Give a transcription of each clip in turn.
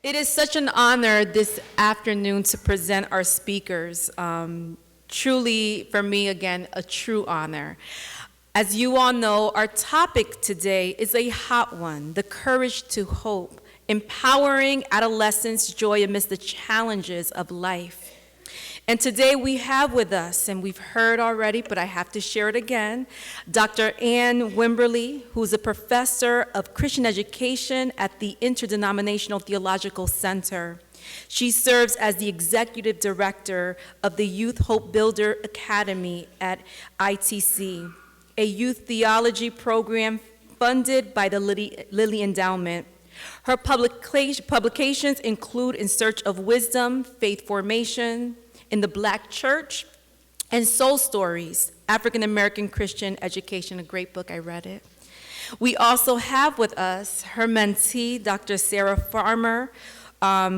It is such an honor this afternoon to present our speakers. Truly, for me, again, a true honor. As you all know, our topic today is a hot one, the courage to hope, empowering adolescents' joy amidst the challenges of life. And today we have with us, and we've heard already, but I have to share it again, Dr. Ann Wimberly, who's a professor of Christian education at the Interdenominational Theological Center. She serves as the executive director of the Youth Hope Builder Academy at ITC, a youth theology program funded by the Lilly Endowment. Her publications include In Search of Wisdom, Faith Formation, In the Black Church, and Soul Stories, African American Christian Education, a great book, I read it. We also have with us her mentee, Dr. Sarah Farmer,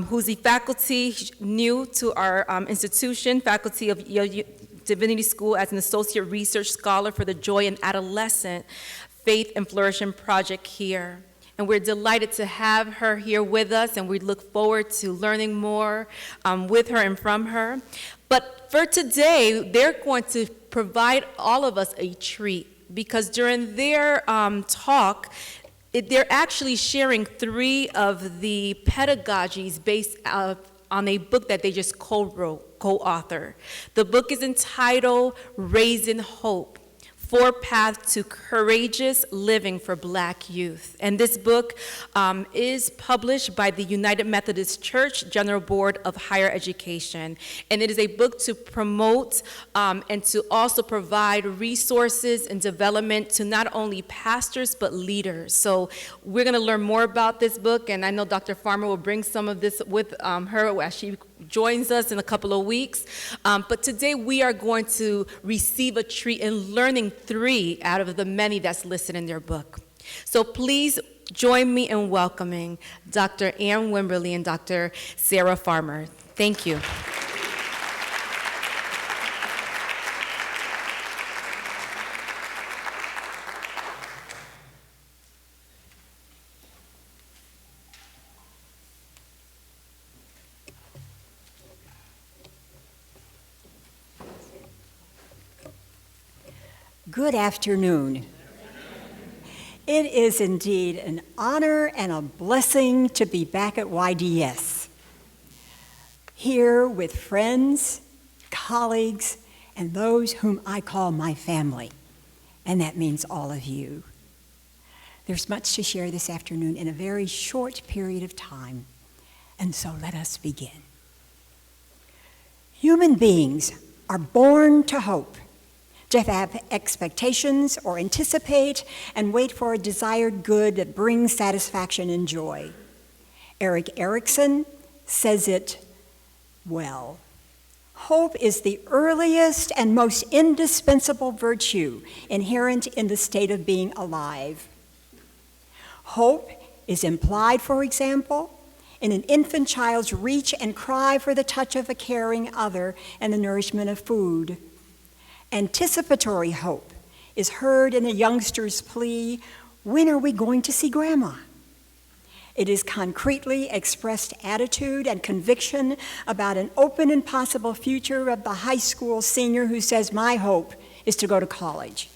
who's the faculty new to our institution, faculty of Yale Divinity School as an associate research scholar for the Joy in Adolescent Faith and Flourishing Project here. And we're delighted to have her here with us, and we look forward to learning more with her and from her. But for today, they're going to provide all of us a treat, because during their talk, they're actually sharing 3 of the pedagogies based on a book that they just co-authored. The book is entitled Raising Hope: 4 Paths to Courageous Living for Black Youth. And this book is published by the United Methodist Church General Board of Higher Education. And it is a book to promote and to also provide resources and development to not only pastors, but leaders. So we're gonna learn more about this book, and I know Dr. Farmer will bring some of this with her as she joins us in a couple of weeks. But today we are going to receive a treat in learning 3 out of the many that's listed in their book. So please join me in welcoming Dr. Ann Wimberly and Dr. Sarah Farmer. Thank you. Good afternoon. It is indeed an honor and a blessing to be back at YDS, here with friends, colleagues, and those whom I call my family, and that means all of you. There's much to share this afternoon in a very short period of time, and so let us begin. Human beings are born to hope, to have expectations or anticipate and wait for a desired good that brings satisfaction and joy. Erik Erikson says it well. Hope is the earliest and most indispensable virtue inherent in the state of being alive. Hope is implied, for example, in an infant child's reach and cry for the touch of a caring other and the nourishment of food. Anticipatory hope is heard in a youngster's plea, "When are we going to see Grandma?" It is concretely expressed attitude and conviction about an open and possible future of the high school senior who says, "My hope is to go to college,"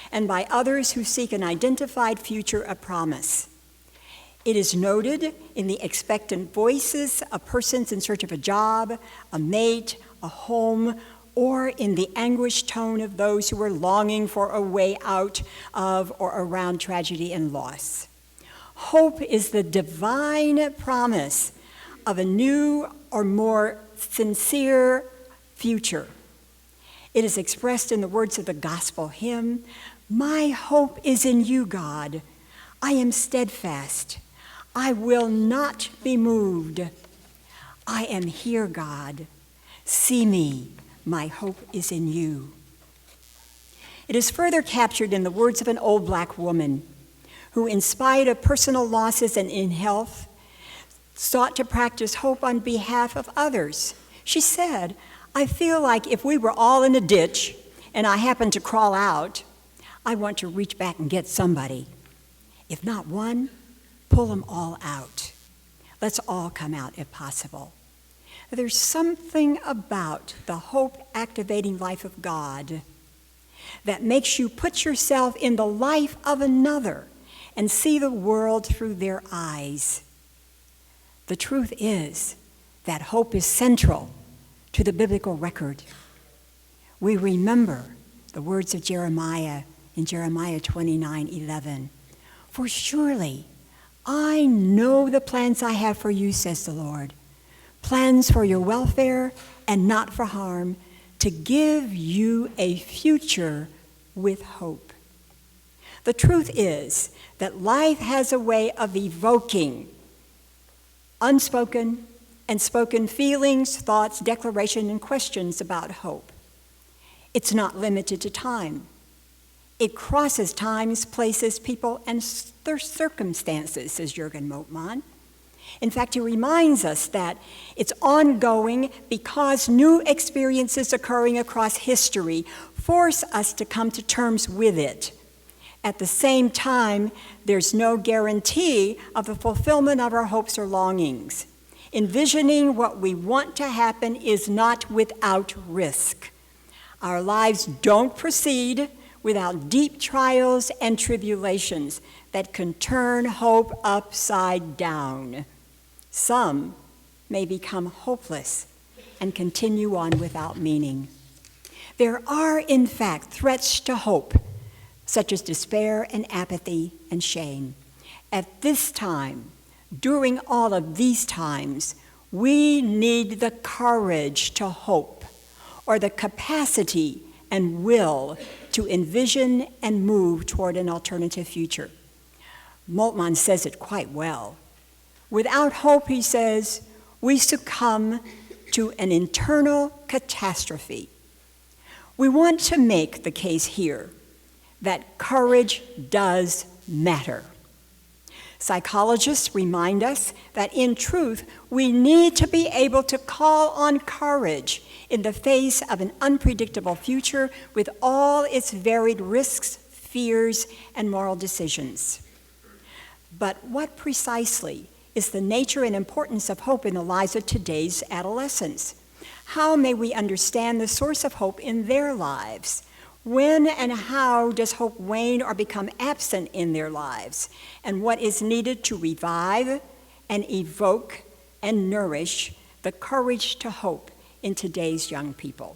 and by others who seek an identified future of promise. It is noted in the expectant voices of persons in search of a job, a mate, a home, or in the anguished tone of those who are longing for a way out of or around tragedy and loss. Hope is the divine promise of a new or more sincere future. It is expressed in the words of the gospel hymn, "My hope is in you, God. I am steadfast. I will not be moved. I am here, God. See me. My hope is in you." It is further captured in the words of an old Black woman who, in spite of personal losses and ill health, sought to practice hope on behalf of others. She said, "I feel like if we were all in a ditch and I happened to crawl out, I want to reach back and get somebody. If not one, pull them all out. Let's all come out if possible. There's something about the hope-activating life of God that makes you put yourself in the life of another and see the world through their eyes. The truth is that hope is central to the biblical record. We remember the words of Jeremiah in Jeremiah 29:11. For surely I know the plans I have for you, says the Lord, plans for your welfare and not for harm, to give you a future with hope. The truth is that life has a way of evoking unspoken and spoken feelings, thoughts, declarations, and questions about hope. It's not limited to time. It crosses times, places, people, and their circumstances, says Jürgen Moltmann. In fact, he reminds us that it's ongoing because new experiences occurring across history force us to come to terms with it. At the same time, there's no guarantee of the fulfillment of our hopes or longings. Envisioning what we want to happen is not without risk. Our lives don't proceed without deep trials and tribulations that can turn hope upside down. Some may become hopeless and continue on without meaning. There are, in fact, threats to hope, such as despair and apathy and shame. At this time, during all of these times, we need the courage to hope, or the capacity and will to envision and move toward an alternative future. Moltmann says it quite well. Without hope, he says, we succumb to an internal catastrophe. We want to make the case here that courage does matter. Psychologists remind us that in truth, we need to be able to call on courage in the face of an unpredictable future with all its varied risks, fears, and moral decisions. But what precisely is the nature and importance of hope in the lives of today's adolescents? How may we understand the source of hope in their lives? When and how does hope wane or become absent in their lives? And what is needed to revive and evoke and nourish the courage to hope in today's young people?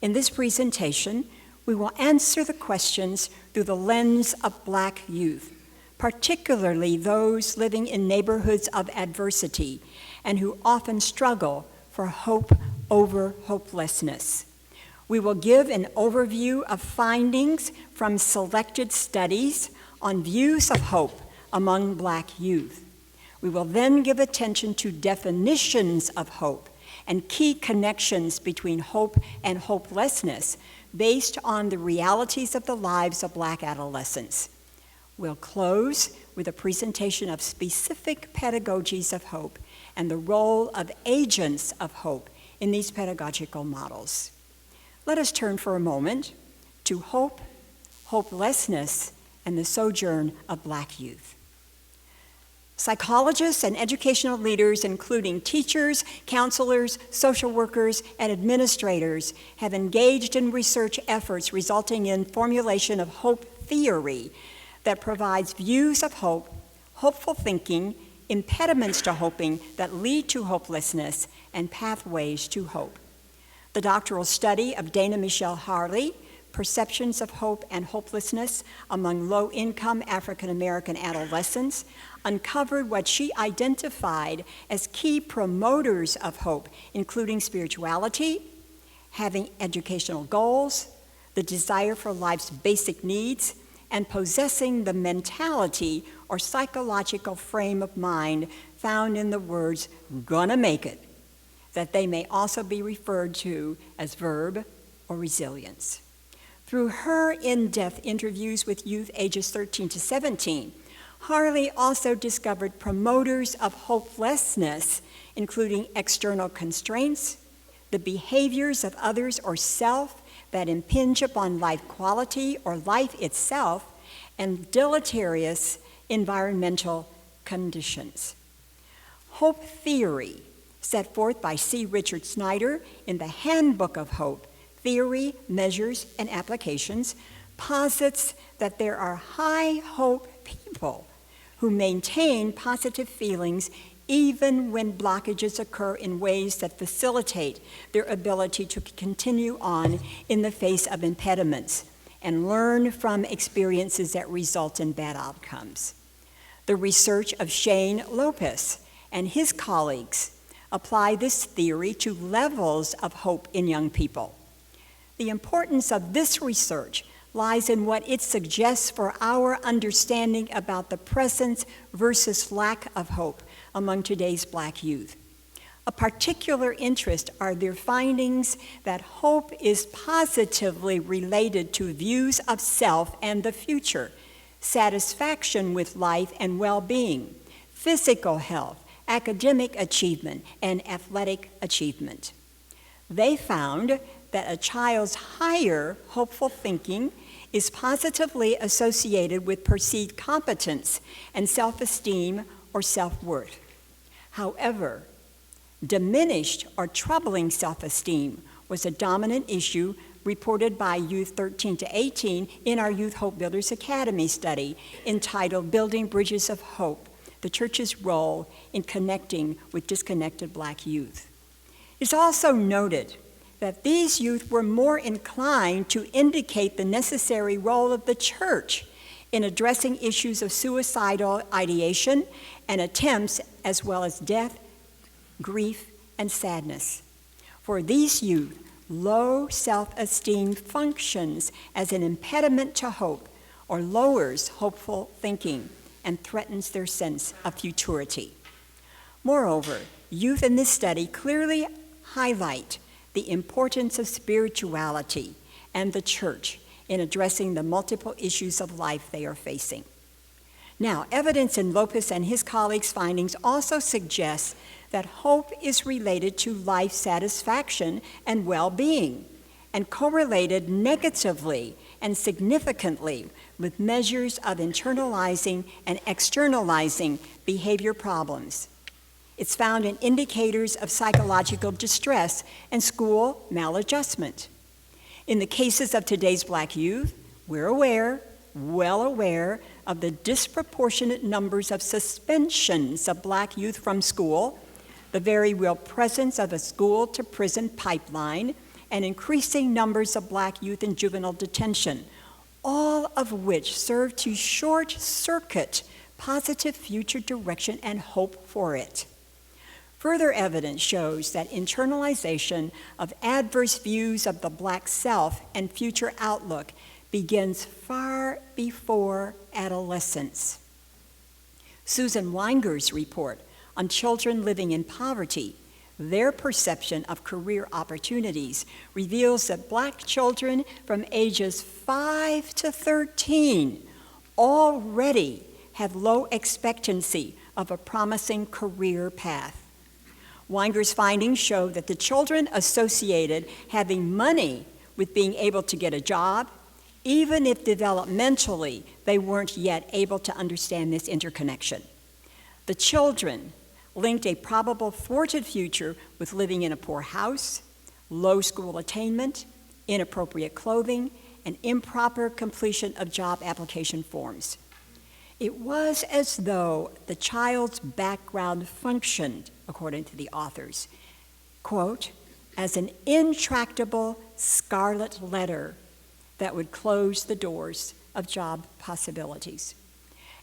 In this presentation, we will answer the questions through the lens of Black youth, particularly those living in neighborhoods of adversity and who often struggle for hope over hopelessness. We will give an overview of findings from selected studies on views of hope among Black youth. We will then give attention to definitions of hope and key connections between hope and hopelessness based on the realities of the lives of Black adolescents. We'll close with a presentation of specific pedagogies of hope and the role of agents of hope in these pedagogical models. Let us turn for a moment to hope, hopelessness, and the sojourn of Black youth. Psychologists and educational leaders, including teachers, counselors, social workers, and administrators, have engaged in research efforts resulting in formulation of hope theory that provides views of hope, hopeful thinking, impediments to hoping that lead to hopelessness, and pathways to hope. The doctoral study of Dana Michelle Harley, Perceptions of Hope and Hopelessness Among Low-Income African-American Adolescents, uncovered what she identified as key promoters of hope, including spirituality, having educational goals, the desire for life's basic needs, and possessing the mentality or psychological frame of mind found in the words, gonna make it, that they may also be referred to as verb or resilience. Through her in-depth interviews with youth ages 13 to 17, Harley also discovered promoters of hopelessness, including external constraints, the behaviors of others or self that impinge upon life quality or life itself, and deleterious environmental conditions. Hope theory, set forth by C. Richard Snyder in the Handbook of Hope, Theory, Measures, and Applications, posits that there are high hope people who maintain positive feelings even when blockages occur in ways that facilitate their ability to continue on in the face of impediments and learn from experiences that result in bad outcomes. The research of Shane Lopez and his colleagues apply this theory to levels of hope in young people. The importance of this research lies in what it suggests for our understanding about the presence versus lack of hope among today's Black youth. A particular interest are their findings that hope is positively related to views of self and the future, satisfaction with life and well-being, physical health, academic achievement, and athletic achievement. They found that a child's higher hopeful thinking is positively associated with perceived competence and self-esteem or self-worth. However, diminished or troubling self-esteem was a dominant issue reported by youth 13 to 18 in our Youth Hope Builders Academy study entitled Building Bridges of Hope, the Church's Role in Connecting with Disconnected Black Youth. It's also noted that these youth were more inclined to indicate the necessary role of the church in addressing issues of suicidal ideation and attempts, as well as death, grief, and sadness. For these youth, low self-esteem functions as an impediment to hope or lowers hopeful thinking and threatens their sense of futurity. Moreover, youth in this study clearly highlight the importance of spirituality and the church in addressing the multiple issues of life they are facing. Now, evidence in Lopez and his colleagues' findings also suggests that hope is related to life satisfaction and well-being, and correlated negatively and significantly with measures of internalizing and externalizing behavior problems. It's found in indicators of psychological distress and school maladjustment. In the cases of today's Black youth, we're well aware of the disproportionate numbers of suspensions of Black youth from school, the very real presence of a school-to-prison pipeline, and increasing numbers of Black youth in juvenile detention, all of which serve to short-circuit positive future direction and hope for it. Further evidence shows that internalization of adverse views of the Black self and future outlook begins far before adolescence. Susan Weinger's report on children living in poverty, their perception of career opportunities, reveals that Black children from ages 5 to 13 already have low expectancy of a promising career path. Weinger's findings show that the children associated having money with being able to get a job, even if developmentally they weren't yet able to understand this interconnection. The children linked a probable thwarted future with living in a poor house, low school attainment, inappropriate clothing, and improper completion of job application forms. It was as though the child's background functioned, according to the authors, quote, as an intractable scarlet letter that would close the doors of job possibilities.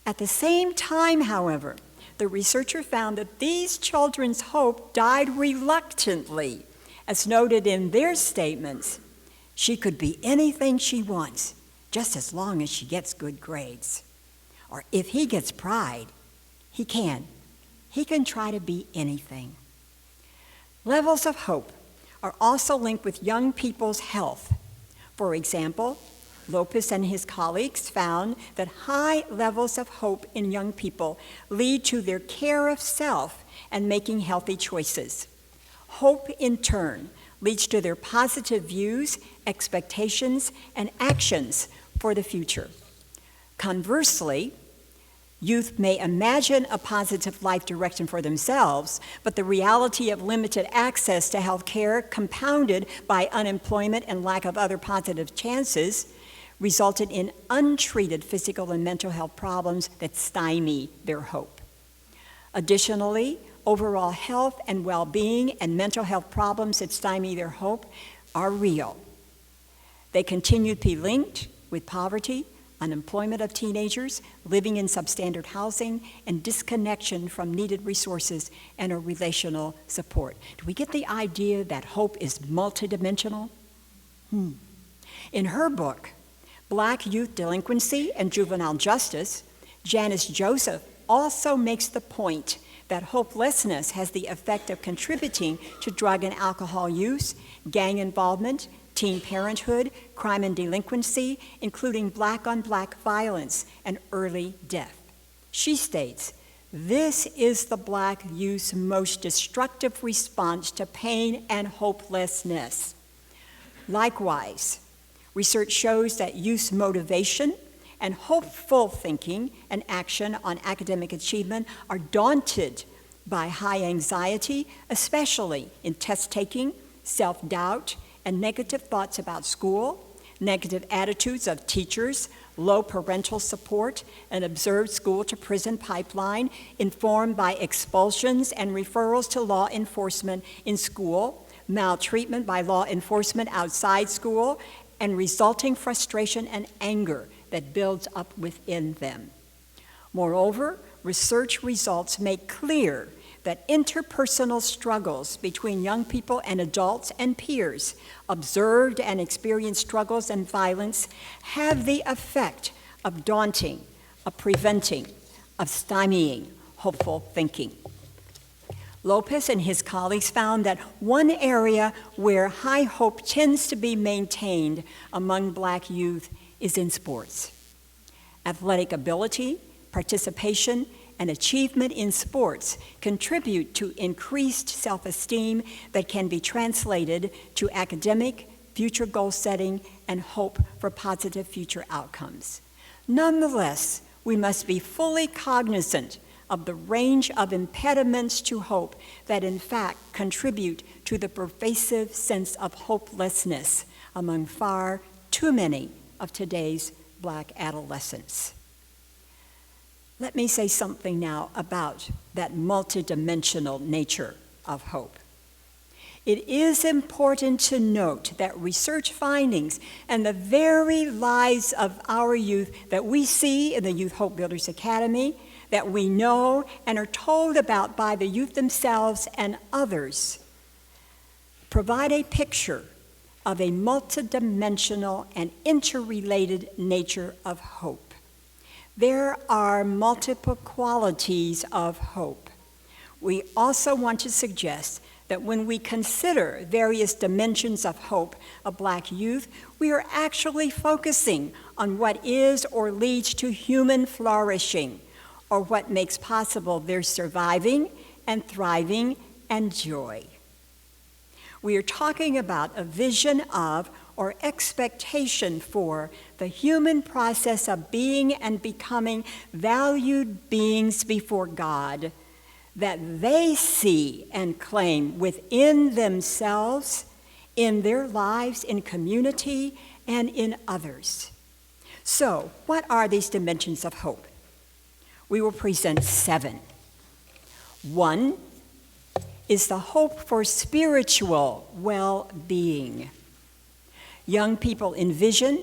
At the same time, however, the researcher found that these children's hope died reluctantly, as noted in their statements. She could be anything she wants, just as long as she gets good grades. Or if he gets pride, he can try to be anything. Levels of hope are also linked with young people's health. For example, Lopez and his colleagues found that high levels of hope in young people lead to their care of self and making healthy choices. Hope, in turn, leads to their positive views, expectations, and actions for the future. Conversely, Youth may imagine a positive life direction for themselves, but the reality of limited access to health care, compounded by unemployment and lack of other positive chances, resulted in untreated physical and mental health problems that stymie their hope. Additionally, overall health and well-being and mental health problems that stymie their hope are real. They continue to be linked with poverty, unemployment of teenagers, living in substandard housing, and disconnection from needed resources and a relational support. Do we get the idea that hope is multidimensional? In her book, Black Youth Delinquency and Juvenile Justice, Janice Joseph also makes the point that hopelessness has the effect of contributing to drug and alcohol use, gang involvement, teen parenthood, crime and delinquency, including black-on-black violence and early death. She states, "This is the Black youth's most destructive response to pain and hopelessness." Likewise, research shows that youth's motivation and hopeful thinking and action on academic achievement are daunted by high anxiety, especially in test-taking, self-doubt, and negative thoughts about school, negative attitudes of teachers, low parental support, an observed school-to-prison pipeline informed by expulsions and referrals to law enforcement in school, maltreatment by law enforcement outside school, and resulting frustration and anger that builds up within them. Moreover, research results make clear that interpersonal struggles between young people and adults and peers, observed and experienced struggles and violence, have the effect of daunting, of preventing, of stymieing hopeful thinking. Lopez and his colleagues found that one area where high hope tends to be maintained among Black youth is in sports. Athletic ability, participation, and achievement in sports contribute to increased self-esteem that can be translated to academic, future goal setting, and hope for positive future outcomes. Nonetheless, we must be fully cognizant of the range of impediments to hope that in fact contribute to the pervasive sense of hopelessness among far too many of today's Black adolescents. Let me say something now about that multidimensional nature of hope. It is important to note that research findings and the very lives of our youth that we see in the Youth Hope Builders Academy, that we know and are told about by the youth themselves and others, provide a picture of a multidimensional and interrelated nature of hope. There are multiple qualities of hope. We also want to suggest that when we consider various dimensions of hope of Black youth, we are actually focusing on what is or leads to human flourishing, or what makes possible their surviving and thriving and joy. We are talking about a vision of or expectation for the human process of being and becoming valued beings before God that they see and claim within themselves, in their lives, in community, and in others. So, what are these dimensions of hope? We will present 7. 1 is the hope for spiritual well-being. Young people envision,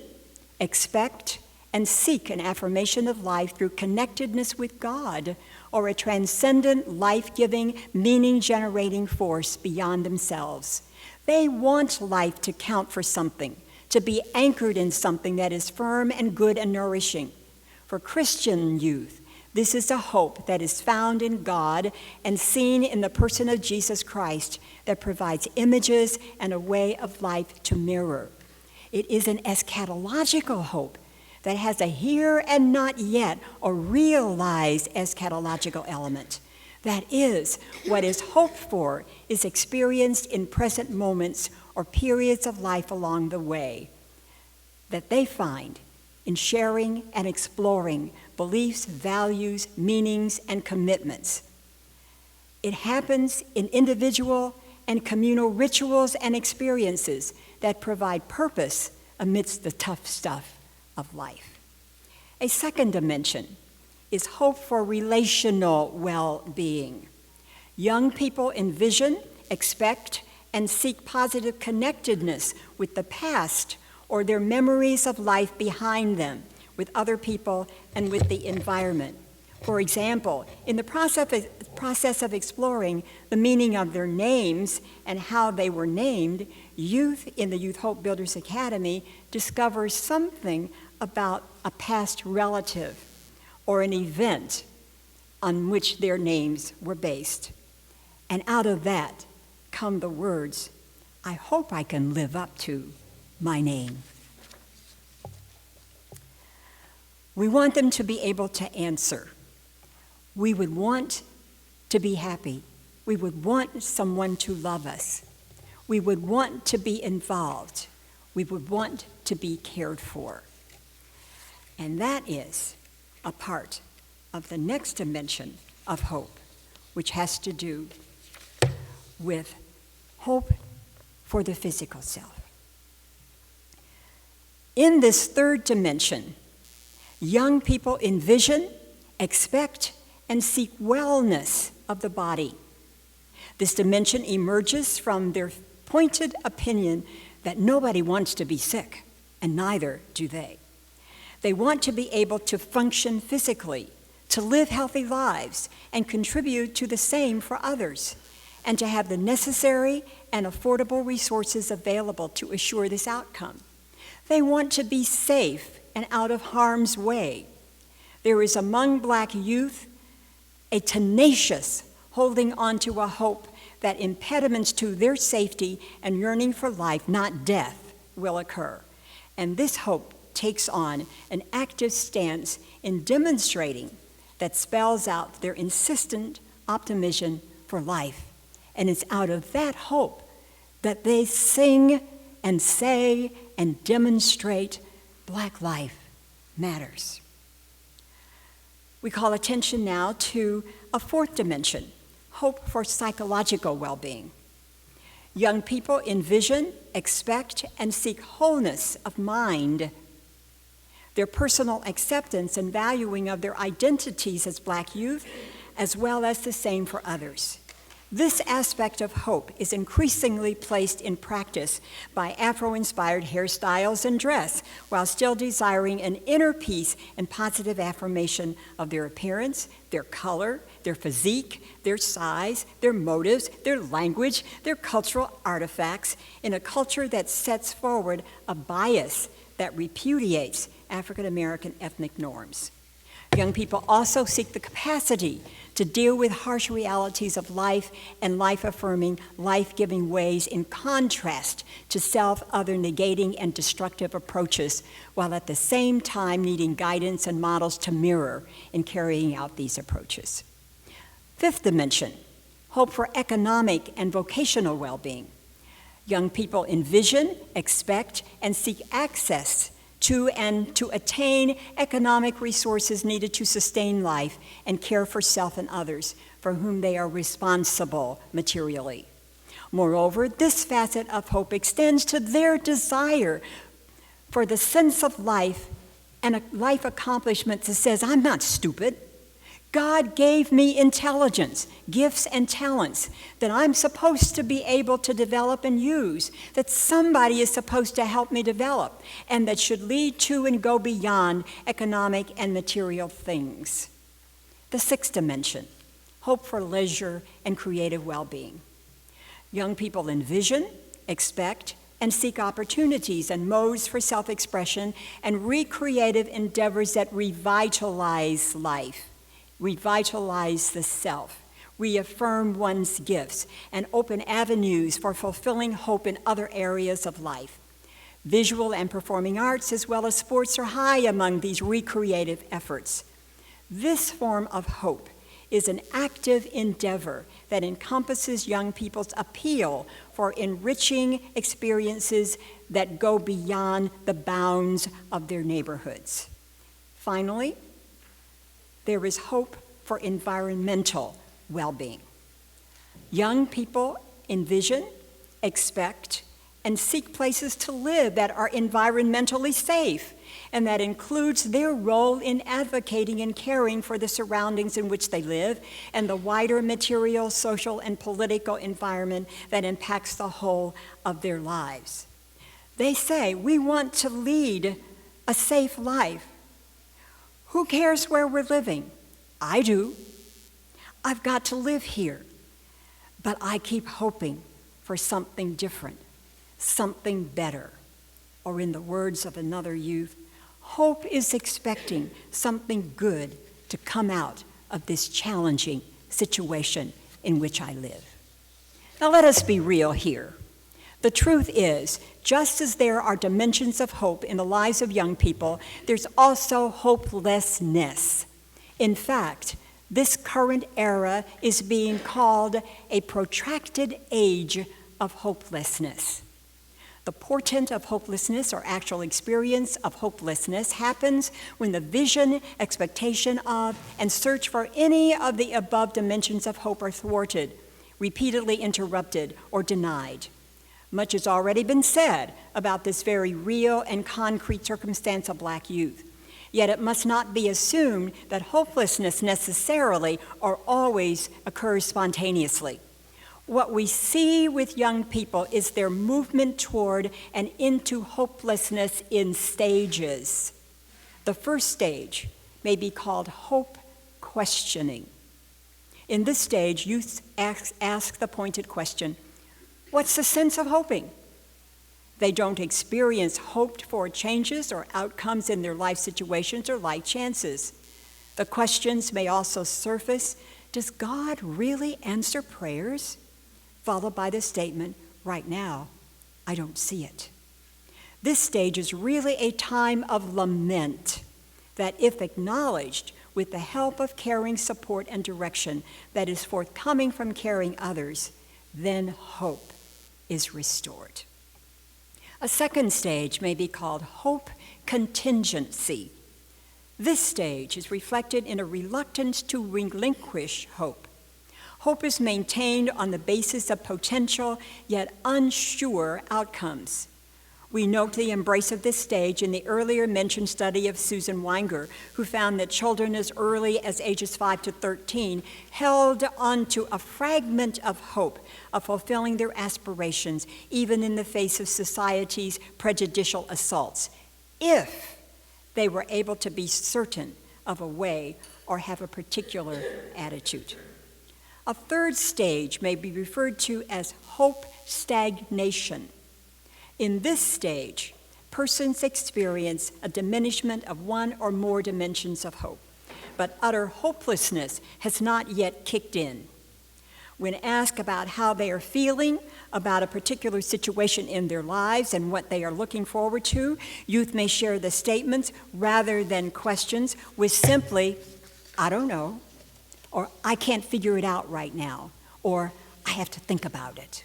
expect, and seek an affirmation of life through connectedness with God, or a transcendent, life-giving, meaning-generating force beyond themselves. They want life to count for something, to be anchored in something that is firm and good and nourishing. For Christian youth, this is a hope that is found in God and seen in the person of Jesus Christ that provides images and a way of life to mirror. It is an eschatological hope that has a here and not yet or realized eschatological element. That is, what is hoped for is experienced in present moments or periods of life along the way that they find in sharing and exploring beliefs, values, meanings, and commitments. It happens in individual and communal rituals and experiences that provide purpose amidst the tough stuff of life. A second dimension is hope for relational well-being. Young people envision, expect, and seek positive connectedness with the past or their memories of life behind them, with other people and with the environment. For example, in the process of exploring the meaning of their names and how they were named, youth in the Youth Hope Builders Academy discovers something about a past relative or an event on which their names were based. And out of that come the words, "I hope I can live up to my name." We want them to be able to answer. We would want to be happy. We would want someone to love us. We would want to be involved. We would want to be cared for. And that is a part of the next dimension of hope, which has to do with hope for the physical self. In this third dimension, young people envision, expect, and seek wellness of the body. This dimension emerges from their pointed opinion that nobody wants to be sick, and neither do they. They want to be able to function physically, to live healthy lives, and contribute to the same for others, and to have the necessary and affordable resources available to assure this outcome. They want to be safe and out of harm's way. There is among Black youth a tenacious holding on to a hope that impediments to their safety and yearning for life, not death, will occur. And this hope takes on an active stance in demonstrating that spells out their insistent optimism for life. And it's out of that hope that they sing and say and demonstrate Black life matters. We call attention now to a fourth dimension, hope for psychological well-being. Young people envision, expect, and seek wholeness of mind. Their personal acceptance and valuing of their identities as Black youth, as well as the same for others. This aspect of hope is increasingly placed in practice by Afro-inspired hairstyles and dress, while still desiring an inner peace and positive affirmation of their appearance, their color, their physique, their size, their motives, their language, their cultural artifacts, in a culture that sets forward a bias that repudiates African American ethnic norms. Young people also seek the capacity to deal with harsh realities of life and life-affirming, life-giving ways in contrast to self-other negating and destructive approaches, while at the same time needing guidance and models to mirror in carrying out these approaches. Fifth dimension, hope for economic and vocational well-being. Young people envision, expect, and seek access to and to attain economic resources needed to sustain life and care for self and others for whom they are responsible materially. Moreover, this facet of hope extends to their desire for the sense of life and a life accomplishment that says, I'm not stupid. God gave me intelligence, gifts, and talents that I'm supposed to be able to develop and use, that somebody is supposed to help me develop, and that should lead to and go beyond economic and material things. The sixth dimension, hope for leisure and creative well-being. Young people envision, expect, and seek opportunities and modes for self-expression and recreative endeavors that revitalize life, revitalize the self, reaffirm one's gifts, and open avenues for fulfilling hope in other areas of life. Visual and performing arts, as well as sports, are high among these recreative efforts. This form of hope is an active endeavor that encompasses young people's appeal for enriching experiences that go beyond the bounds of their neighborhoods. Finally, there is hope for environmental well-being. Young people envision, expect, and seek places to live that are environmentally safe, and that includes their role in advocating and caring for the surroundings in which they live and the wider material, social, and political environment that impacts the whole of their lives. They say, we want to lead a safe life. Who cares where we're living? I do. I've got to live here. But I keep hoping for something different, something better. Or in the words of another youth, hope is expecting something good to come out of this challenging situation in which I live. Now let us be real here. The truth is, just as there are dimensions of hope in the lives of young people, there's also hopelessness. In fact, this current era is being called a protracted age of hopelessness. The portent of hopelessness, or actual experience of hopelessness, happens when the vision, expectation of, and search for any of the above dimensions of hope are thwarted, repeatedly interrupted, or denied. Much has already been said about this very real and concrete circumstance of Black youth. Yet it must not be assumed that hopelessness necessarily or always occurs spontaneously. What we see with young people is their movement toward and into hopelessness in stages. The first stage may be called hope questioning. In this stage, youth ask the pointed question, what's the sense of hoping? They don't experience hoped-for changes or outcomes in their life situations or life chances. The questions may also surface, does God really answer prayers? Followed by the statement, right now, I don't see it. This stage is really a time of lament that, if acknowledged with the help of caring support and direction that is forthcoming from caring others, then hope is restored. A second stage may be called hope contingency. This stage is reflected in a reluctance to relinquish hope. Hope is maintained on the basis of potential yet unsure outcomes. We note the embrace of this stage in the earlier mentioned study of Susan Weinger, who found that children as early as ages 5 to 13 held onto a fragment of hope of fulfilling their aspirations, even in the face of society's prejudicial assaults, if they were able to be certain of a way or have a particular attitude. A third stage may be referred to as hope stagnation. In this stage, persons experience a diminishment of one or more dimensions of hope, but utter hopelessness has not yet kicked in. When asked about how they are feeling about a particular situation in their lives and what they are looking forward to, youth may share the statements rather than questions with simply, I don't know, or I can't figure it out right now, or I have to think about it.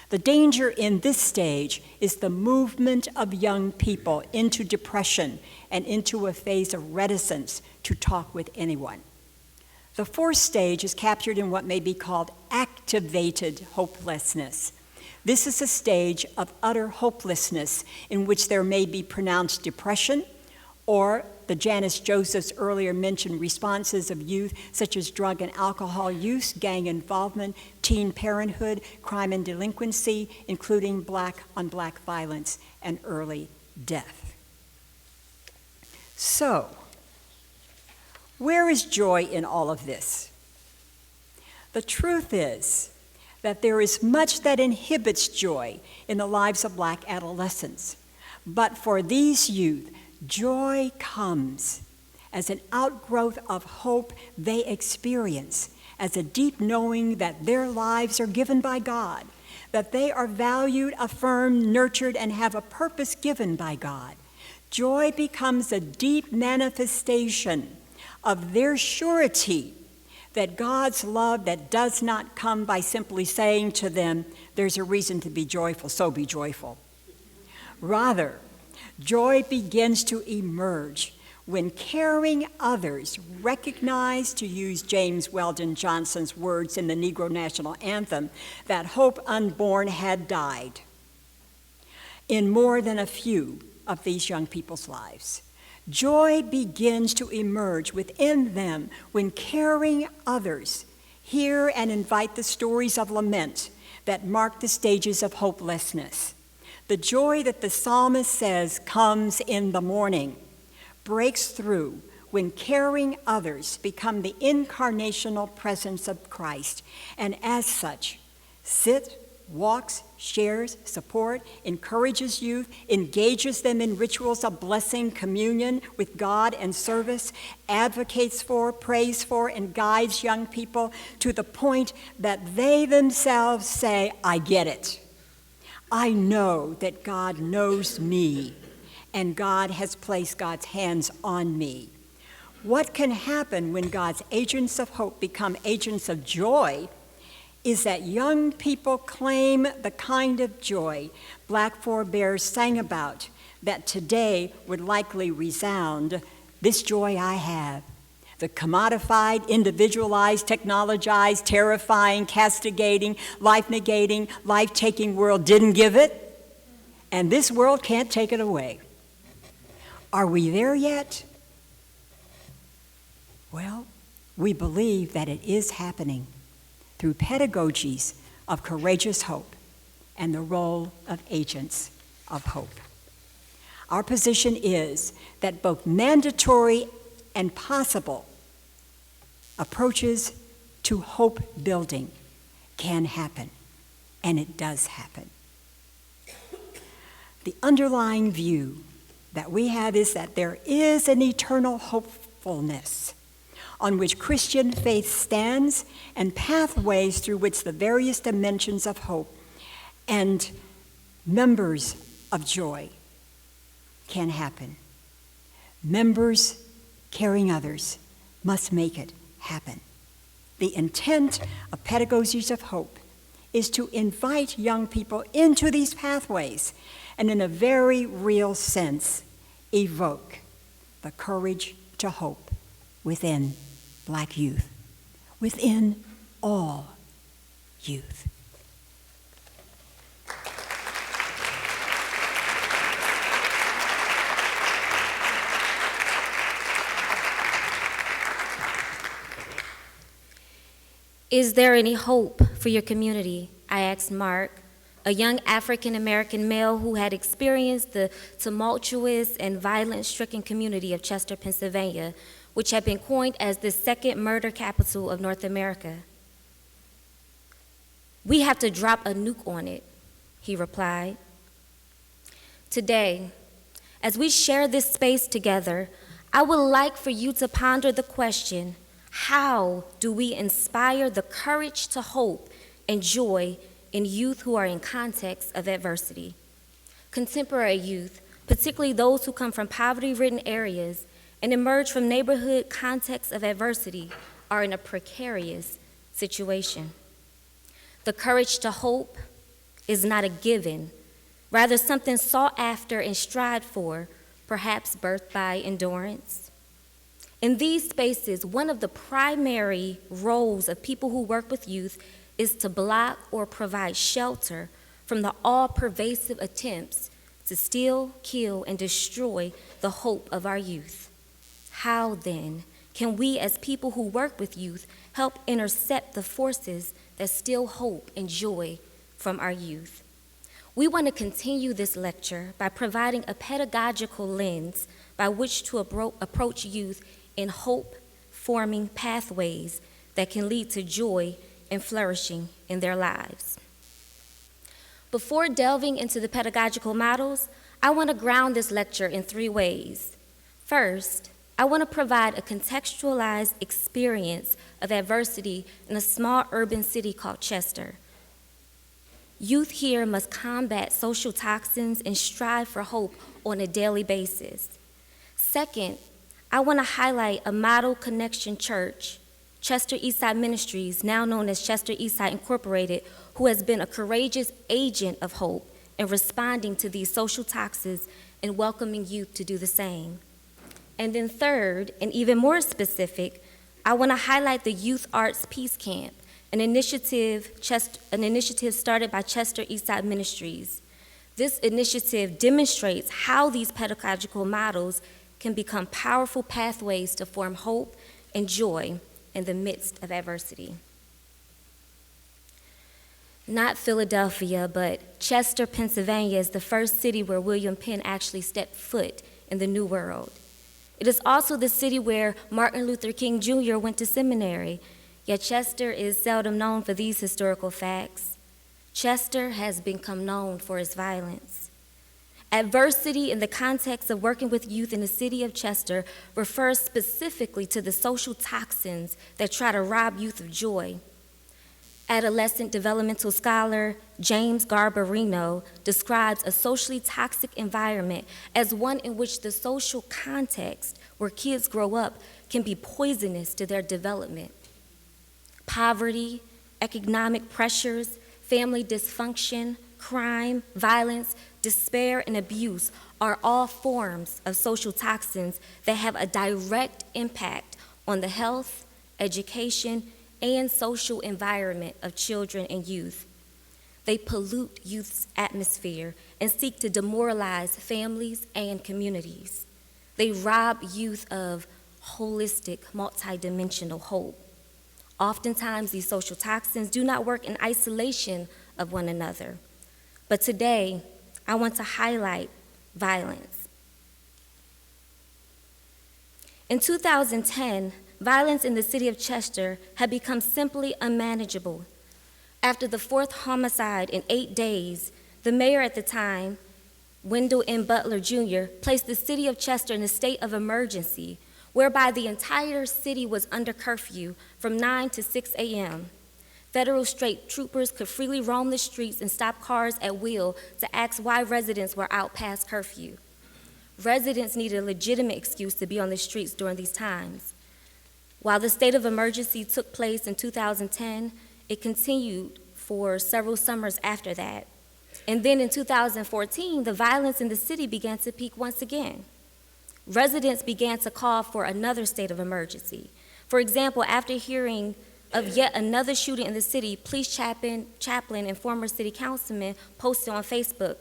The danger in this stage is the movement of young people into depression and into a phase of reticence to talk with anyone. The fourth stage is captured in what may be called activated hopelessness. This is a stage of utter hopelessness in which there may be pronounced depression, or the Janice Josephs earlier mentioned responses of youth such as drug and alcohol use, gang involvement, teen parenthood, crime and delinquency, including black-on-black violence and early death. So, where is joy in all of this? The truth is that there is much that inhibits joy in the lives of Black adolescents. But for these youth, joy comes as an outgrowth of hope they experience, as a deep knowing that their lives are given by God, that they are valued, affirmed, nurtured, and have a purpose given by God. Joy becomes a deep manifestation of their surety that God's love that does not come by simply saying to them, there's a reason to be joyful, so be joyful. Rather, joy begins to emerge when caring others recognize, to use James Weldon Johnson's words in the Negro National Anthem, that hope unborn had died in more than a few of these young people's lives. Joy begins to emerge within them when caring others hear and invite the stories of lament that mark the stages of hopelessness. The joy that the psalmist says comes in the morning breaks through when caring others become the incarnational presence of Christ, and as such, walks, shares, support, encourages youth, engages them in rituals of blessing, communion with God and service, advocates for, prays for, and guides young people to the point that they themselves say, I get it. I know that God knows me, and God has placed God's hands on me. What can happen when God's agents of hope become agents of joy is that young people claim the kind of joy Black forebears sang about that today would likely resound, this joy I have. The commodified, individualized, technologized, terrifying, castigating, life-negating, life-taking world didn't give it, and this world can't take it away. Are we there yet? Well, we believe that it is happening through pedagogies of courageous hope and the role of agents of hope. Our position is that both mandatory and possible approaches to hope building can happen, and it does happen. The underlying view that we have is that there is an eternal hopefulness on which Christian faith stands and pathways through which the various dimensions of hope and members of joy can happen. Members caring others must make it happen. The intent of pedagogies of hope is to invite young people into these pathways and in a very real sense evoke the courage to hope within Black youth, within all youth. Is there any hope for your community? I asked Mark, a young African-American male who had experienced the tumultuous and violence-stricken community of Chester, Pennsylvania, which had been coined as the second murder capital of North America. We have to drop a nuke on it, he replied. Today, as we share this space together, I would like for you to ponder the question, how do we inspire the courage to hope and joy in youth who are in contexts of adversity? Contemporary youth, particularly those who come from poverty-ridden areas and emerge from neighborhood contexts of adversity, are in a precarious situation. The courage to hope is not a given, rather something sought after and strived for, perhaps birthed by endurance. In these spaces, one of the primary roles of people who work with youth is to block or provide shelter from the all-pervasive attempts to steal, kill, and destroy the hope of our youth. How, then, can we as people who work with youth help intercept the forces that steal hope and joy from our youth? We want to continue this lecture by providing a pedagogical lens by which to approach youth in hope-forming pathways that can lead to joy and flourishing in their lives. Before delving into the pedagogical models, I want to ground this lecture in 3 ways. First, I want to provide a contextualized experience of adversity in a small urban city called Chester. Youth here must combat social toxins and strive for hope on a daily basis. Second, I want to highlight a model connection church, Chester Eastside Ministries, now known as Chester Eastside Incorporated, who has been a courageous agent of hope in responding to these social toxins and welcoming youth to do the same. And then third, and even more specific, I want to highlight the Youth Arts Peace Camp, an initiative started by Chester Eastside Ministries. This initiative demonstrates how these pedagogical models can become powerful pathways to form hope and joy in the midst of adversity. Not Philadelphia, but Chester, Pennsylvania is the first city where William Penn actually stepped foot in the New World. It is also the city where Martin Luther King Jr. went to seminary, yet Chester is seldom known for these historical facts. Chester has become known for its violence. Adversity in the context of working with youth in the city of Chester refers specifically to the social toxins that try to rob youth of joy. Adolescent developmental scholar James Garbarino describes a socially toxic environment as one in which the social context where kids grow up can be poisonous to their development. Poverty, economic pressures, family dysfunction, crime, violence, despair, and abuse are all forms of social toxins that have a direct impact on the health, education, and social environment of children and youth. They pollute youth's atmosphere and seek to demoralize families and communities. They rob youth of holistic, multidimensional hope. Oftentimes, these social toxins do not work in isolation of one another. But today, I want to highlight violence. In 2010, violence in the city of Chester had become simply unmanageable. After the fourth homicide in 8 days, the mayor at the time, Wendell M. Butler Jr., placed the city of Chester in a state of emergency, whereby the entire city was under curfew from 9 to 6 a.m. Federal state troopers could freely roam the streets and stop cars at will to ask why residents were out past curfew. Residents needed a legitimate excuse to be on the streets during these times. While the state of emergency took place in 2010, it continued for several summers after that. And then in 2014, the violence in the city began to peak once again. Residents began to call for another state of emergency. For example, after hearing of yet another shooting in the city, police chaplain and former city councilman posted on Facebook,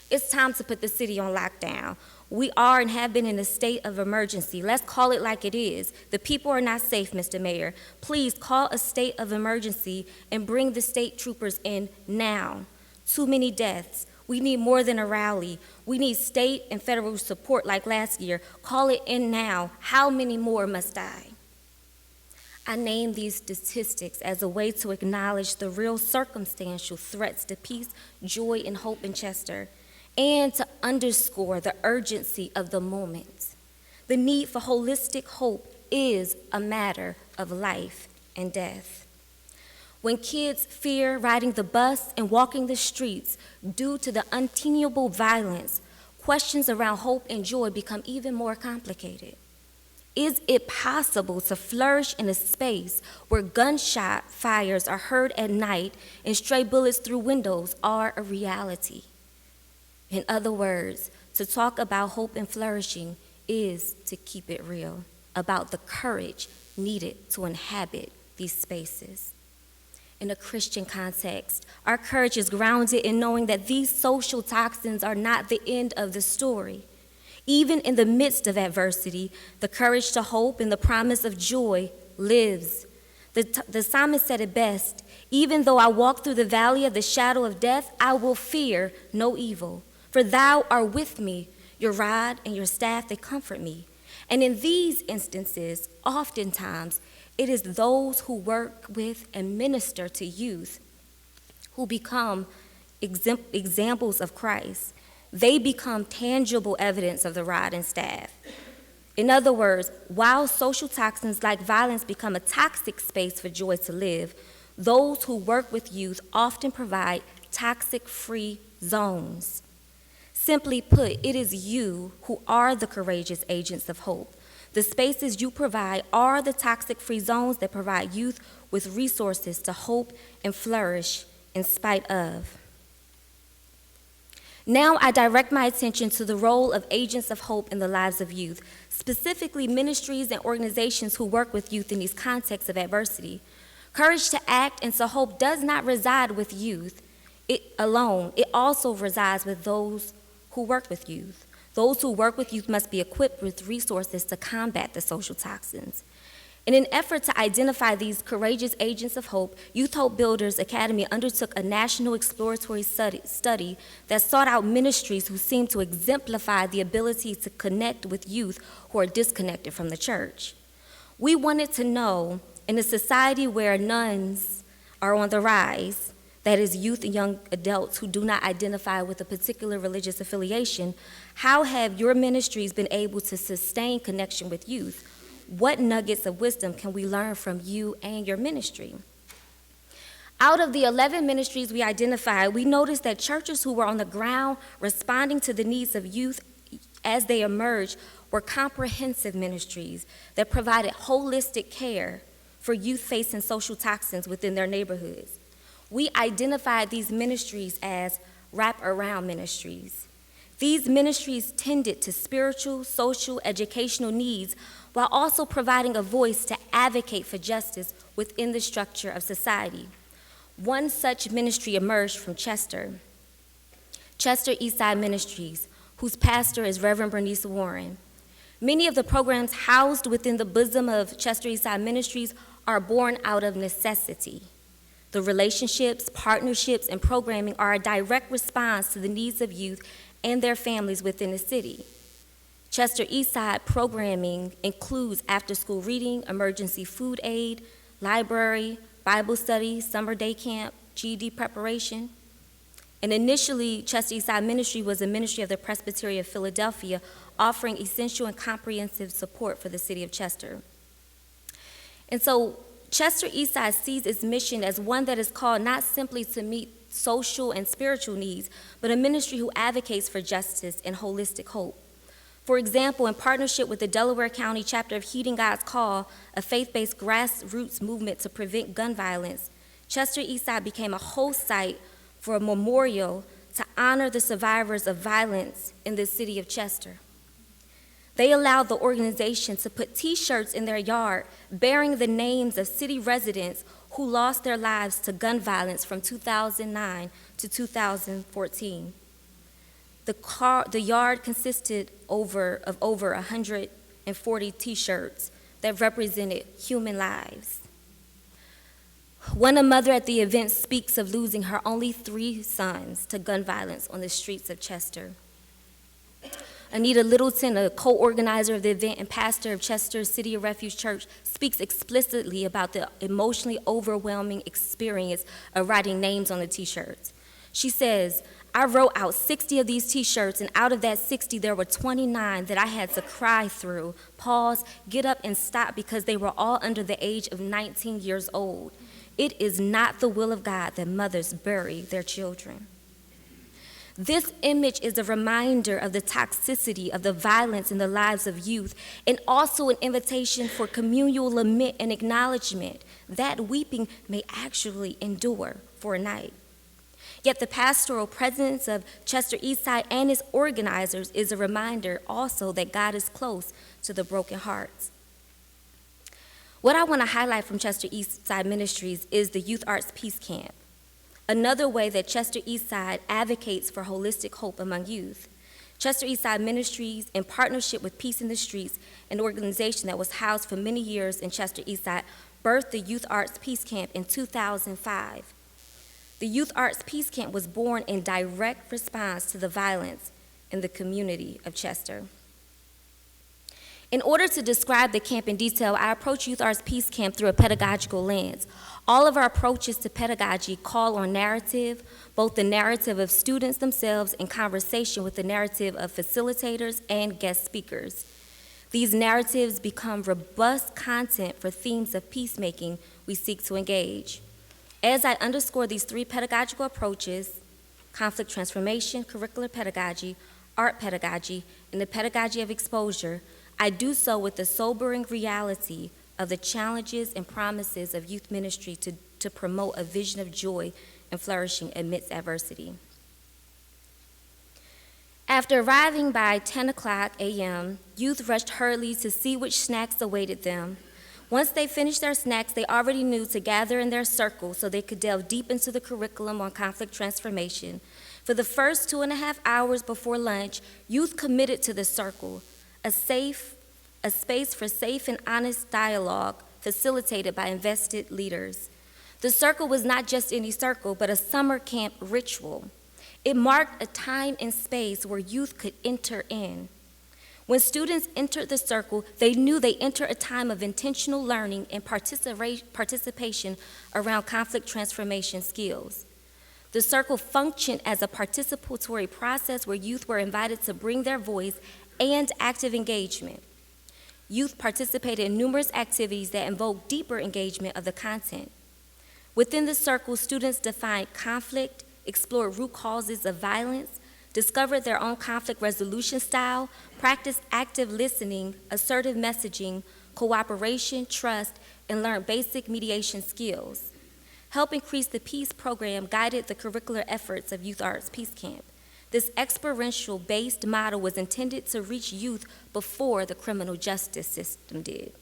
"It's time to put the city on lockdown. We are and have been in a state of emergency. Let's call it like it is. The people are not safe, Mr. Mayor. Please call a state of emergency and bring the state troopers in now. Too many deaths. We need more than a rally. We need state and federal support like last year. Call it in now. How many more must die?" I name these statistics as a way to acknowledge the real circumstantial threats to peace, joy, and hope in Chester, and to underscore the urgency of the moment. The need for holistic hope is a matter of life and death. When kids fear riding the bus and walking the streets due to the untenable violence, questions around hope and joy become even more complicated. Is it possible to flourish in a space where gunshot fires are heard at night and stray bullets through windows are a reality? In other words, to talk about hope and flourishing is to keep it real, about the courage needed to inhabit these spaces. In a Christian context, our courage is grounded in knowing that these social toxins are not the end of the story. Even in the midst of adversity, the courage to hope and the promise of joy lives. The psalmist said it best, "Even though I walk through the valley of the shadow of death, I will fear no evil. For thou art with me, your rod and your staff, they comfort me." And in these instances, oftentimes, it is those who work with and minister to youth who become examples of Christ. They become tangible evidence of the rod and staff. In other words, while social toxins like violence become a toxic space for joy to live, those who work with youth often provide toxic-free zones. Simply put, it is you who are the courageous agents of hope, The spaces you provide are the toxic-free zones that provide youth with resources to hope and flourish in spite of. Now I direct my attention to the role of agents of hope in the lives of youth, specifically ministries and organizations who work with youth in these contexts of adversity. Courage to act and to hope does not reside with youth alone. It also resides with those who work with youth. Those who work with youth must be equipped with resources to combat the social toxins. In an effort to identify these courageous agents of hope, Youth Hope Builders Academy undertook a national exploratory study that sought out ministries who seemed to exemplify the ability to connect with youth who are disconnected from the church. We wanted to know, in a society where nuns are on the rise, that is, youth and young adults who do not identify with a particular religious affiliation, how have your ministries been able to sustain connection with youth? What nuggets of wisdom can we learn from you and your ministry? Out of the 11 ministries we identified, we noticed that churches who were on the ground responding to the needs of youth as they emerged were comprehensive ministries that provided holistic care for youth facing social toxins within their neighborhoods. We identified these ministries as wrap-around ministries. These ministries tended to spiritual, social, educational needs while also providing a voice to advocate for justice within the structure of society. One such ministry emerged from Chester Eastside Ministries, whose pastor is Reverend Bernice Warren. Many of the programs housed within the bosom of Chester Eastside Ministries are born out of necessity. The relationships, partnerships, and programming are a direct response to the needs of youth and their families within the city. Chester Eastside programming includes after-school reading, emergency food aid, library, Bible study, summer day camp, GED preparation. And initially, Chester Eastside Ministry was a ministry of the Presbytery of Philadelphia, offering essential and comprehensive support for the city of Chester. And so Chester Eastside sees its mission as one that is called not simply to meet social and spiritual needs, but a ministry who advocates for justice and holistic hope. For example, in partnership with the Delaware County chapter of Heeding God's Call, a faith-based grassroots movement to prevent gun violence, Chester Eastside became a host site for a memorial to honor the survivors of violence in the city of Chester. They allowed the organization to put T-shirts in their yard bearing the names of city residents who lost their lives to gun violence from 2009 to 2014. The yard consisted of over 140 T-shirts that represented human lives. One mother at the event speaks of losing her only 3 sons to gun violence on the streets of Chester. Anita Littleton, a co-organizer of the event and pastor of Chester City of Refuge Church, speaks explicitly about the emotionally overwhelming experience of writing names on the T-shirts. She says, "I wrote out 60 of these T-shirts, and out of that 60, there were 29 that I had to cry through, pause, get up, and stop because they were all under the age of 19 years old. It is not the will of God that mothers bury their children." This image is a reminder of the toxicity of the violence in the lives of youth, and also an invitation for communal lament and acknowledgement that weeping may actually endure for a night. Yet the pastoral presence of Chester Eastside and its organizers is a reminder also that God is close to the broken hearts. What I want to highlight from Chester Eastside Ministries is the Youth Arts Peace Camp, another way that Chester Eastside advocates for holistic hope among youth. Chester Eastside Ministries, in partnership with Peace in the Streets, an organization that was housed for many years in Chester Eastside, birthed the Youth Arts Peace Camp in 2005. The Youth Arts Peace Camp was born in direct response to the violence in the community of Chester. In order to describe the camp in detail, I approach Youth Arts Peace Camp through a pedagogical lens. All of our approaches to pedagogy call on narrative, both the narrative of students themselves in conversation with the narrative of facilitators and guest speakers. These narratives become robust content for themes of peacemaking we seek to engage. As I underscore these 3 pedagogical approaches, conflict transformation, curricular pedagogy, art pedagogy, and the pedagogy of exposure, I do so with the sobering reality of the challenges and promises of youth ministry to promote a vision of joy and flourishing amidst adversity. After arriving by 10 o'clock a.m., youth rushed hurriedly to see which snacks awaited them. Once they finished their snacks, they already knew to gather in their circle so they could delve deep into the curriculum on conflict transformation. For the first 2.5 hours before lunch, youth committed to the circle, a space for safe and honest dialogue facilitated by invested leaders. The circle was not just any circle, but a summer camp ritual. It marked a time and space where youth could enter in. When students entered the circle, they knew they entered a time of intentional learning and participation around conflict transformation skills. The circle functioned as a participatory process where youth were invited to bring their voice and active engagement. Youth participated in numerous activities that invoked deeper engagement of the content. Within the circle, students defined conflict, explored root causes of violence, discovered their own conflict resolution style, practiced active listening, assertive messaging, cooperation, trust, and learned basic mediation skills. Help Increase the Peace program guided the curricular efforts of Youth Arts Peace Camp. This experiential-based model was intended to reach youth before the criminal justice system did.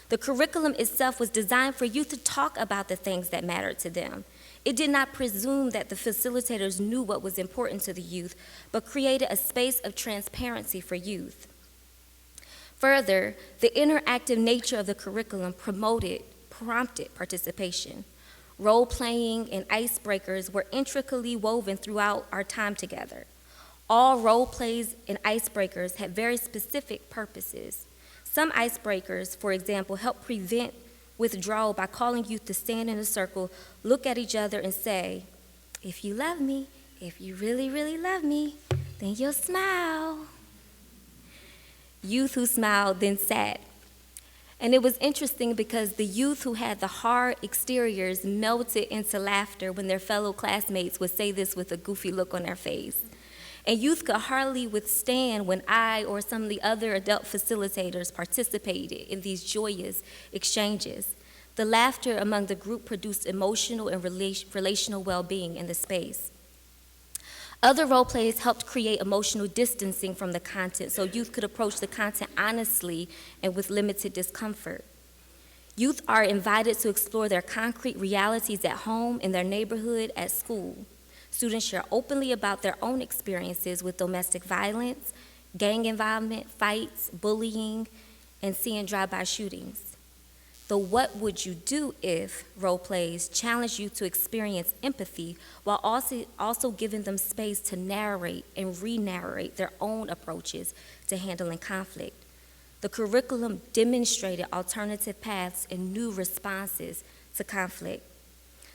The curriculum itself was designed for youth to talk about the things that mattered to them. It did not presume that the facilitators knew what was important to the youth, but created a space of transparency for youth. Further, the interactive nature of the curriculum prompted participation. Role-playing and icebreakers were intricately woven throughout our time together. All role plays and icebreakers had very specific purposes. Some icebreakers, for example, helped prevent withdrawal by calling youth to stand in a circle, look at each other, and say, "If you love me, if you really, really love me, then you'll smile." Youth who smiled then sat. And it was interesting because the youth who had the hard exteriors melted into laughter when their fellow classmates would say this with a goofy look on their face. And youth could hardly withstand when I or some of the other adult facilitators participated in these joyous exchanges. The laughter among the group produced emotional and relational well-being in the space. Other role plays helped create emotional distancing from the content so youth could approach the content honestly and with limited discomfort. Youth are invited to explore their concrete realities at home, in their neighborhood, at school. Students share openly about their own experiences with domestic violence, gang involvement, fights, bullying, and seeing drive-by shootings. The "what would you do if" role plays challenge you to experience empathy while also giving them space to narrate and re-narrate their own approaches to handling conflict. The curriculum demonstrated alternative paths and new responses to conflict.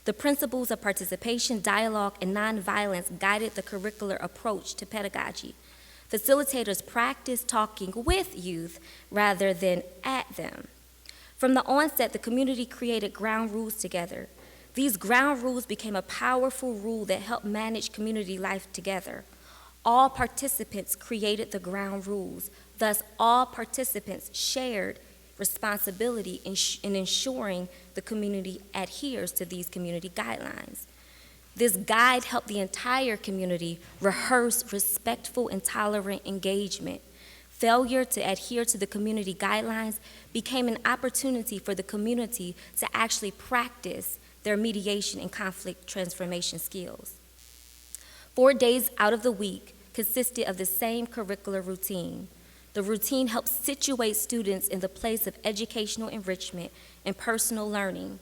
The principles of participation, dialogue, and nonviolence guided the curricular approach to pedagogy. Facilitators practiced talking with youth rather than at them. From the onset, the community created ground rules together. These ground rules became a powerful rule that helped manage community life together. All participants created the ground rules. Thus, all participants shared responsibility in ensuring the community adheres to these community guidelines. This guide helped the entire community rehearse respectful and tolerant engagement. Failure to adhere to the community guidelines became an opportunity for the community to actually practice their mediation and conflict transformation skills. 4 days out of the week consisted of the same curricular routine. The routine helped situate students in the place of educational enrichment and personal learning.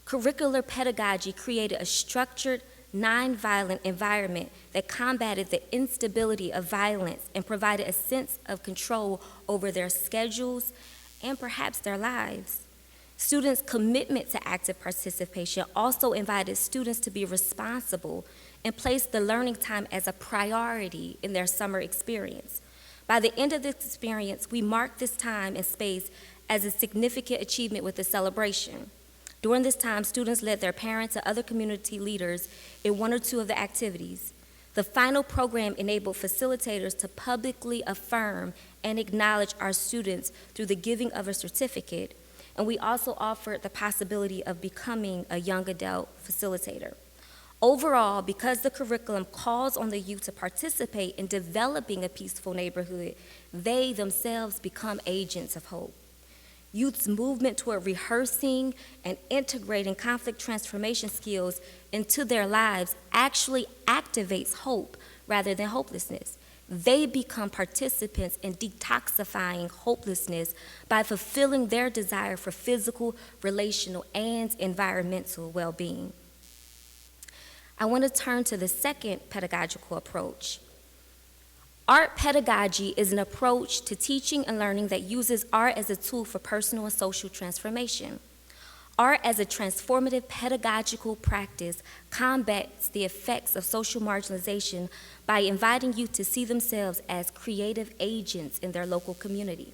Curricular pedagogy created a structured, nonviolent environment that combated the instability of violence and provided a sense of control over their schedules and perhaps their lives. Students' commitment to active participation also invited students to be responsible and placed the learning time as a priority in their summer experience. By the end of this experience, we marked this time and space as a significant achievement with a celebration. During this time, students led their parents and other community leaders in 1 or 2 of the activities. The final program enabled facilitators to publicly affirm and acknowledge our students through the giving of a certificate, and we also offered the possibility of becoming a young adult facilitator. Overall, because the curriculum calls on the youth to participate in developing a peaceful neighborhood, they themselves become agents of hope. Youth's movement toward rehearsing and integrating conflict transformation skills into their lives actually activates hope rather than hopelessness. They become participants in detoxifying hopelessness by fulfilling their desire for physical, relational, and environmental well-being. I want to turn to the second pedagogical approach. Art pedagogy is an approach to teaching and learning that uses art as a tool for personal and social transformation. Art as a transformative pedagogical practice combats the effects of social marginalization by inviting youth to see themselves as creative agents in their local community.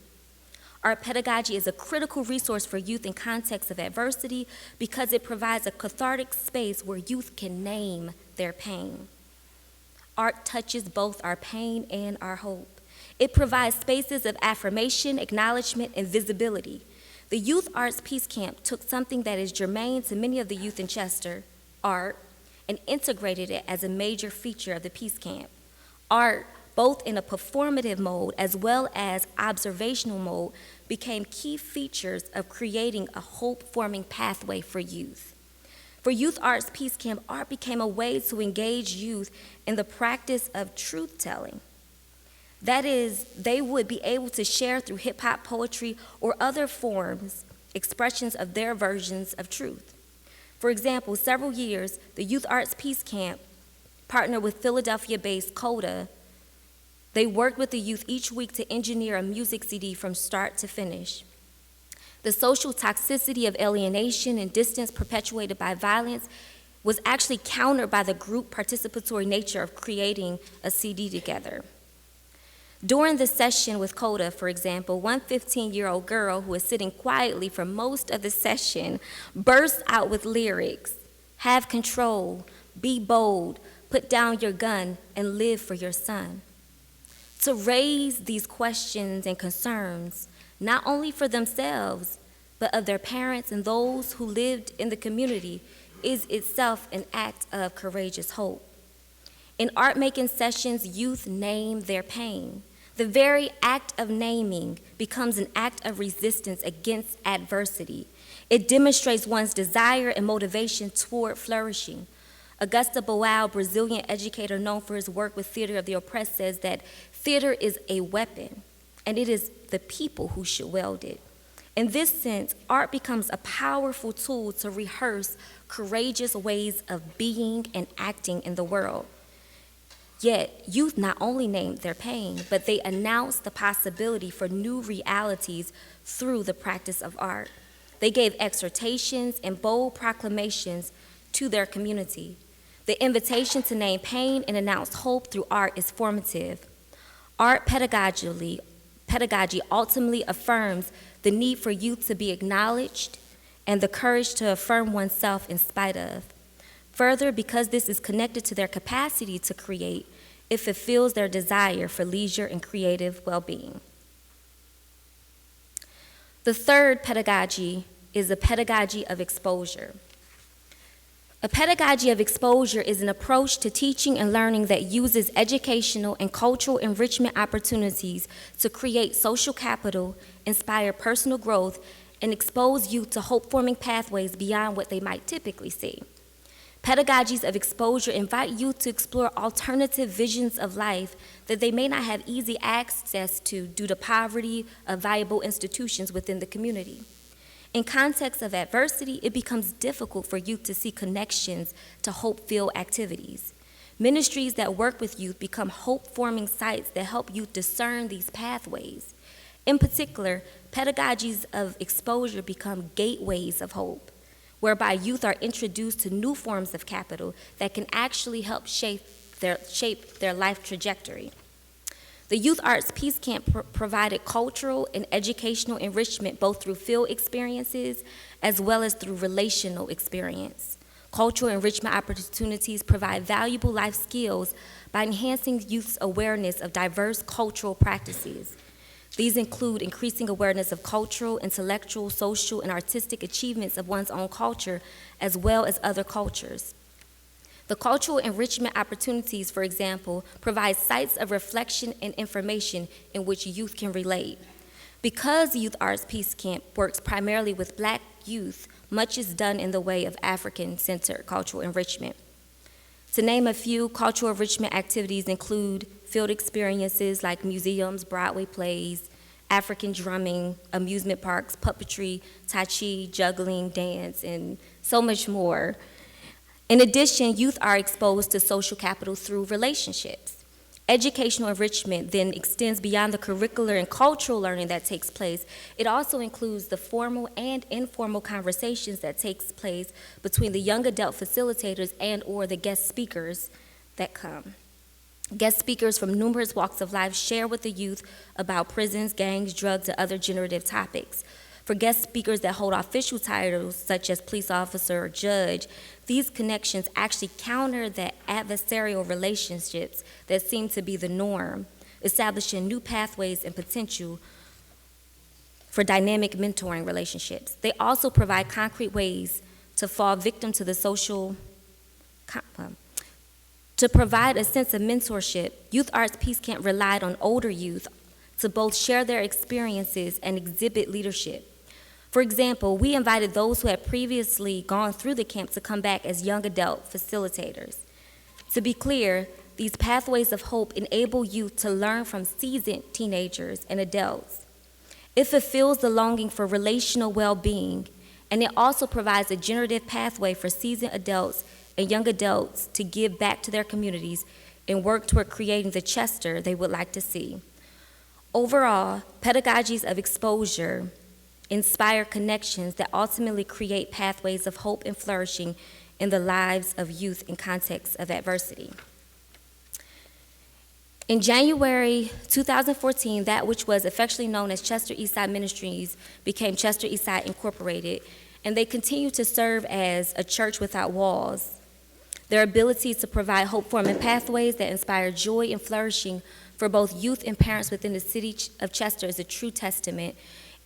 Art pedagogy is a critical resource for youth in contexts of adversity because it provides a cathartic space where youth can name their pain. Art touches both our pain and our hope. It provides spaces of affirmation, acknowledgement, and visibility. The Youth Arts Peace Camp took something that is germane to many of the youth in Chester, art, and integrated it as a major feature of the Peace Camp. Art, both in a performative mode as well as observational mode, became key features of creating a hope-forming pathway for youth. For Youth Arts Peace Camp, art became a way to engage youth in the practice of truth-telling. That is, they would be able to share through hip-hop poetry or other forms, expressions of their versions of truth. For example, several years, the Youth Arts Peace Camp partnered with Philadelphia-based CODA. They worked with the youth each week to engineer a music CD from start to finish. The social toxicity of alienation and distance perpetuated by violence was actually countered by the group participatory nature of creating a CD together. During the session with CODA, for example, one 15-year-old girl who was sitting quietly for most of the session burst out with lyrics, "Have control, be bold, put down your gun, and live for your son." To raise these questions and concerns, not only for themselves, but of their parents and those who lived in the community, is itself an act of courageous hope. In art-making sessions, youth name their pain. The very act of naming becomes an act of resistance against adversity. It demonstrates one's desire and motivation toward flourishing. Augusto Boal, Brazilian educator known for his work with Theater of the Oppressed, says that theater is a weapon, and it is the people who should wield it. In this sense, art becomes a powerful tool to rehearse courageous ways of being and acting in the world. Yet, youth not only named their pain, but they announced the possibility for new realities through the practice of art. They gave exhortations and bold proclamations to their community. The invitation to name pain and announce hope through art is formative. Art pedagogy ultimately affirms the need for youth to be acknowledged and the courage to affirm oneself in spite of. Further, because this is connected to their capacity to create, it fulfills their desire for leisure and creative well-being. The third pedagogy is a pedagogy of exposure. A pedagogy of exposure is an approach to teaching and learning that uses educational and cultural enrichment opportunities to create social capital, inspire personal growth, and expose youth to hope-forming pathways beyond what they might typically see. Pedagogies of exposure invite youth to explore alternative visions of life that they may not have easy access to due to poverty of viable institutions within the community. In contexts of adversity, it becomes difficult for youth to see connections to hope-filled activities. Ministries that work with youth become hope-forming sites that help youth discern these pathways. In particular, pedagogies of exposure become gateways of hope, whereby youth are introduced to new forms of capital that can actually help shape their life trajectory. The Youth Arts Peace Camp provided cultural and educational enrichment both through field experiences as well as through relational experience. Cultural enrichment opportunities provide valuable life skills by enhancing youth's awareness of diverse cultural practices. These include increasing awareness of cultural, intellectual, social, and artistic achievements of one's own culture, as well as other cultures. The cultural enrichment opportunities, for example, provide sites of reflection and information in which youth can relate. Because Youth Arts Peace Camp works primarily with Black youth, much is done in the way of African-centered cultural enrichment. To name a few, cultural enrichment activities include field experiences like museums, Broadway plays, African drumming, amusement parks, puppetry, tai chi, juggling, dance, and so much more. In addition, youth are exposed to social capital through relationships. Educational enrichment then extends beyond the curricular and cultural learning that takes place. It also includes the formal and informal conversations that takes place between the young adult facilitators and or the guest speakers that come. Guest speakers from numerous walks of life share with the youth about prisons, gangs, drugs, and other generative topics. For guest speakers that hold official titles such as police officer or judge, these connections actually counter the adversarial relationships that seem to be the norm, establishing new pathways and potential for dynamic mentoring relationships. They also provide concrete ways to fall victim to the social. To provide a sense of mentorship, Youth Arts Peace Camp relied on older youth to both share their experiences and exhibit leadership. For example, we invited those who had previously gone through the camp to come back as young adult facilitators. To be clear, these pathways of hope enable youth to learn from seasoned teenagers and adults. It fulfills the longing for relational well-being, and it also provides a generative pathway for seasoned adults and young adults to give back to their communities and work toward creating the Chester they would like to see. Overall, pedagogies of exposure inspire connections that ultimately create pathways of hope and flourishing in the lives of youth in contexts of adversity. In January 2014, that which was affectionately known as Chester Eastside Ministries became Chester Eastside Incorporated, and they continue to serve as a church without walls. Their ability to provide hope-forming pathways that inspire joy and flourishing for both youth and parents within the city of Chester is a true testament.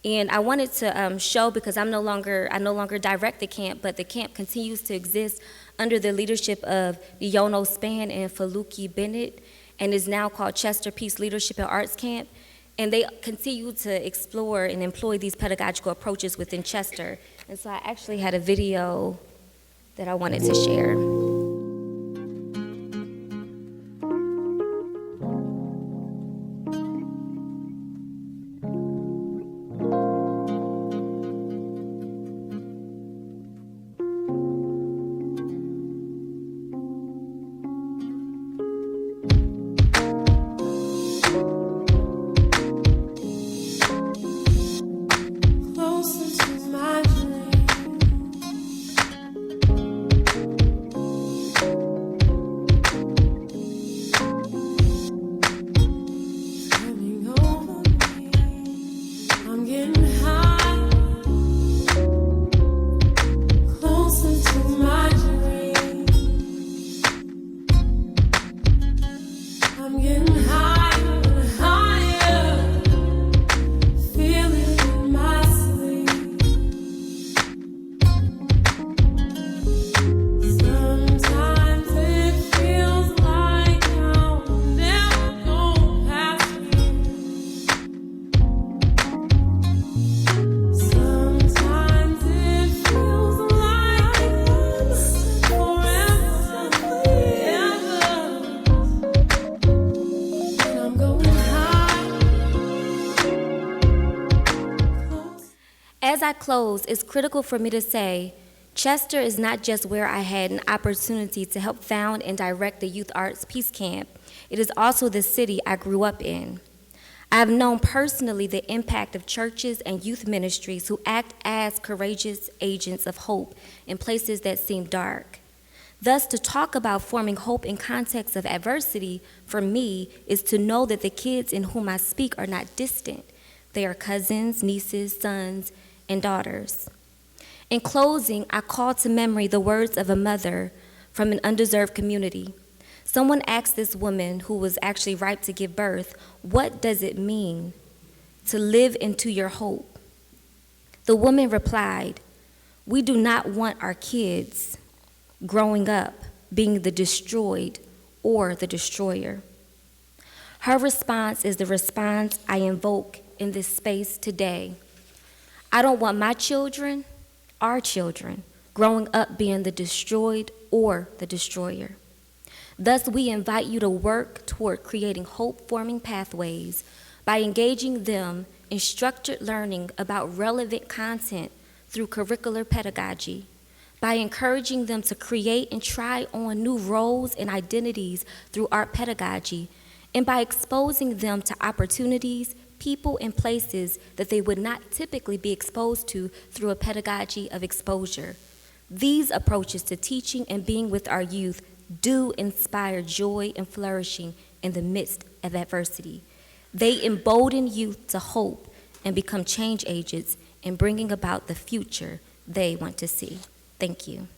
And I wanted to show, because I no longer direct the camp, but the camp continues to exist under the leadership of Yono Span and Faluki Bennett, and is now called Chester Peace Leadership and Arts Camp. And they continue to explore and employ these pedagogical approaches within Chester. And so I actually had a video that I wanted to share. As I close, it's critical for me to say, Chester is not just where I had an opportunity to help found and direct the Youth Arts Peace Camp. It is also the city I grew up in. I have known personally the impact of churches and youth ministries who act as courageous agents of hope in places that seem dark. Thus, to talk about forming hope in context of adversity, for me, is to know that the kids in whom I speak are not distant. They are cousins, nieces, sons, and daughters. In closing, I call to memory the words of a mother from an undeserved community. Someone asked this woman, who was actually ripe to give birth, what does it mean to live into your hope? The woman replied, we do not want our kids growing up being the destroyed or the destroyer. Her response is the response I invoke in this space today. I don't want my children, our children, growing up being the destroyed or the destroyer. Thus, we invite you to work toward creating hope-forming pathways by engaging them in structured learning about relevant content through curricular pedagogy, by encouraging them to create and try on new roles and identities through art pedagogy, and by exposing them to opportunities, people, and places that they would not typically be exposed to through a pedagogy of exposure. These approaches to teaching and being with our youth do inspire joy and flourishing in the midst of adversity. They embolden youth to hope and become change agents in bringing about the future they want to see. Thank you.